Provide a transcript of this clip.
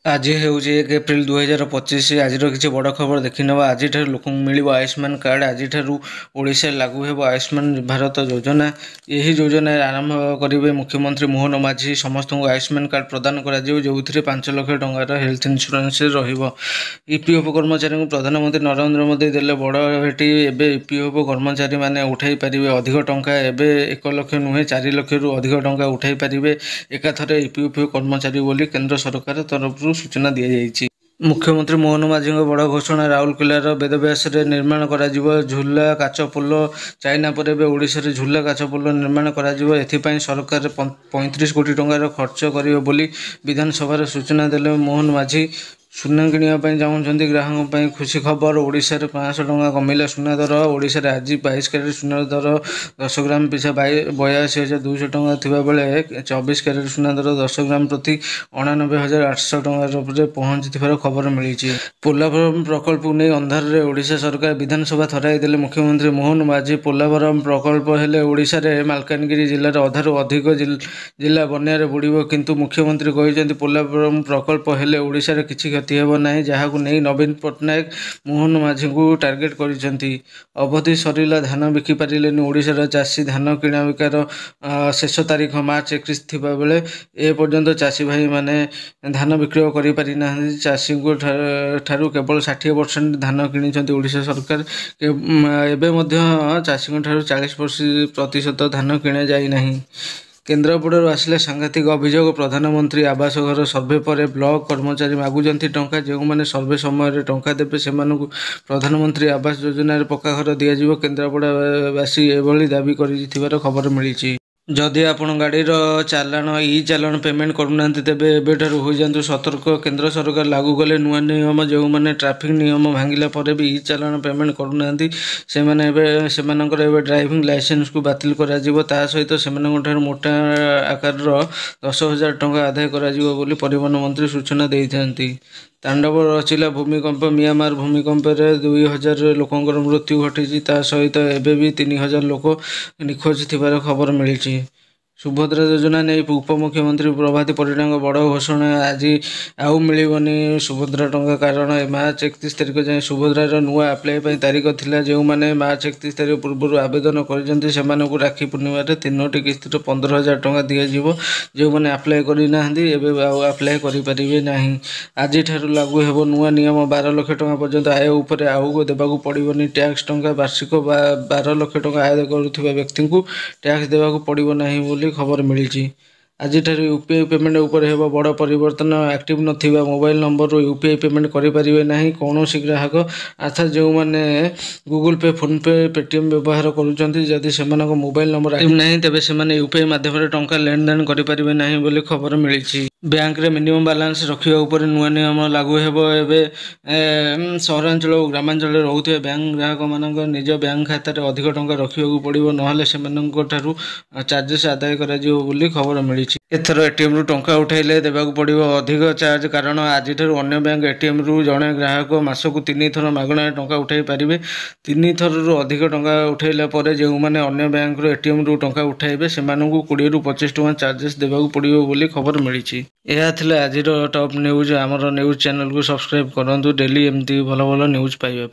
आज हूँ 1 एप्रिल 2025। आज किसी बड़ खबर देखी ना आज लोक मिल आयुष्मान कार्ड। आज ओडिशा लागू हो आयुष्मान भारत योजना। यही योजना आरंभ करेंगे मुख्यमंत्री मोहन माझी। समस्त को आयुष्मान कार्ड प्रदान कर जो 5 लाख टंकार हेल्थ इंश्योरेंस ईपीएफओ कर्मचारी को प्रधानमंत्री नरेंद्र मोदी देले बड़ भेटी। एवं ईपीएफओ कर्मचारी मैंने उठाई पारे अधिक टंका। एवं 1 लाख नुहे 4 लाख रु अधिक टंका उठाई पारे एकाथरे ईपीएफओ कर्मचारी बोली केंद्र सरकार तरफ सूचना दी जाइए। मुख्यमंत्री मोहन माझी बड़ घोषणा। राउरकेलार वेदव्यास निर्माण कर झूला काच पोल चाइना पर ओडिशा रे झूला काच पोल निर्माण कर सरकार 35 कोटी टंकार खर्च करेंगे बोली विधानसभा सूचना देले मोहन माझी। सुना किणापी चाहते ग्राहक खुशी खबर। ओडिशा रे 500 टंका कमिला सुना दर। ओडिशा रे आज 22 कैरेट सुना दर 10 ग्राम पिछा 82,200 टंका थिबा बेले 24 कैरेट सुना दर 10 ग्राम प्रति 89,800 टंका पहुंची खबर मिली। पोलाभरम प्रकल्प नहीं अंधार रे ओडिशा सरकार विधानसभा थराई देले मुख्यमंत्री मोहन माझी। पोलाभरम प्रकल्प हेले ओडिशा रे मालकानगिरी जिल्ला रे अधारू अधिक जिला बन्या बुड़ीब। किंतु मुख्यमंत्री कहते पोलाभरम प्रकल्प हेले ओडिशा रे किछि क्षति हेब नाही। जहाकु नहीं नवीन पट्टनायक मोहन माझी को टार्गेट करिसेंती। अवधि सरिला धान बिकी पारिलेनी ओडिशा चाषी। धान किणा बिकार शेष तारीख मार्च 31 थिबा बेले ए पर्यंत चाषी भाई माने धान विक्रय करि पारि ना। चाषी को ठारू केवल 60% धान किनिछंती ओडिशा सरकार। एबे मध्य चाषी को ठारू 40% धान किणा जाई नाही। केन्द्रापड़ार आसिले सांघातिक अभियोग। प्रधानमंत्री आवास घर सर्वे पर ब्लॉक कर्मचारी मागुचंती टंका। जो मैंने सर्वे समय टंका देवे से प्रधानमंत्री आवास योजना पक्का घर दिज्व। केन्द्रापड़ावासी एभली दाबी कर खबर मिली। जदि आपण गाड़ीर चालाण ई चालाण पेमेंट करूना तेबे एबेठार हो जातु सतर्क। केंद्र सरकार लागू कले नुआ नियम। जो मैंने ट्राफिक नियम भांगिला पर भी ई चालाण पेमेंट करूना से ड्राइविंग लाइसेंस को बातिल करा जिवो। ता सहित से मोटा आकार 10,000 टंका आदाय करा जिवो बोली परिवहन मंत्री सूचना देइथांती। तांडव रचिला भूमिकंप। म्यांमार भूमिकंप 2,000 लोकंर मृत्यु घटी। ता सहित एबे भी 3,000 लोक निखोज थिबार खबर मिली। सुभद्रा योजना नहीं उपमुख्यमंत्री प्रभाती परिडा बड़ घोषणा। आज आउ मिलनी सुभद्रा टंका। कारण मार्च 31 तारिख जाए सुभद्रार नुआ आप्लाय तारीख थिला। जो मैंने मार्च 31 तारिख पूर्व आवेदन करते राखी पूर्णिमा 3टी किस्तिर 15,000 टंका दिज्व। जो मैंने आप्लाय करना आप्लाय करें ना। आज लागू हो नुआ नियम। 12 लाख टंका पर्यंत आय उपर आउ देवाक पड़ोनी टैक्स टंका। वार्षिक 12 लाख टंका आय करुवा व्यक्ति को टैक्स देवाक पड़ो ना बोली खबर मिली। आज यूपीआई पेमेंट उपर हेब बड़ परिवर्तन। एक्टिव नथिबा मोबाइल नंबर यूपीआई पेमेंट करें ना कौन ग्राहक। अर्थात जो मैंने गूगल पे फोन पे पेटीएम व्यवहार करुँच से मोबाइल नंबर एक्टिव ना तेज से यूपीआई माध्यम टंका लेन देन करें ना बोली खबर मिली। बैंक रे मिनिमम बैलेंस रखा उपर नुआ नियम लागू हेब। एवं सहरांचल और ग्रामांचल रोथे बैंक ग्राहक मान निज बैंक खाता अधिक टंका रखा पड़ो ना से चार्जेस आदाय कर खबर मिली। एथर एटीएम रु टंका उठाइले देवाक पड़ो अधिक चार्ज। कारण आज अन्य बैंक एटीएम रु जड़े ग्राहक मासक 3 थर मागणा टंका उठाई पारे। 3 थर रु अधिक टंका उठाइला पर जो मैंने अन्य बैंक एटीएम रु टंका उठाइबे से 20 रु 25 टंका चार्जेस देवाक पड़ो बोली खबर मिली। यह थिला आज टॉप न्यूज। आमर न्यूज चैनल को सब्सक्राइब करूँ डेली एमती भल भल न्यूज पाइबा।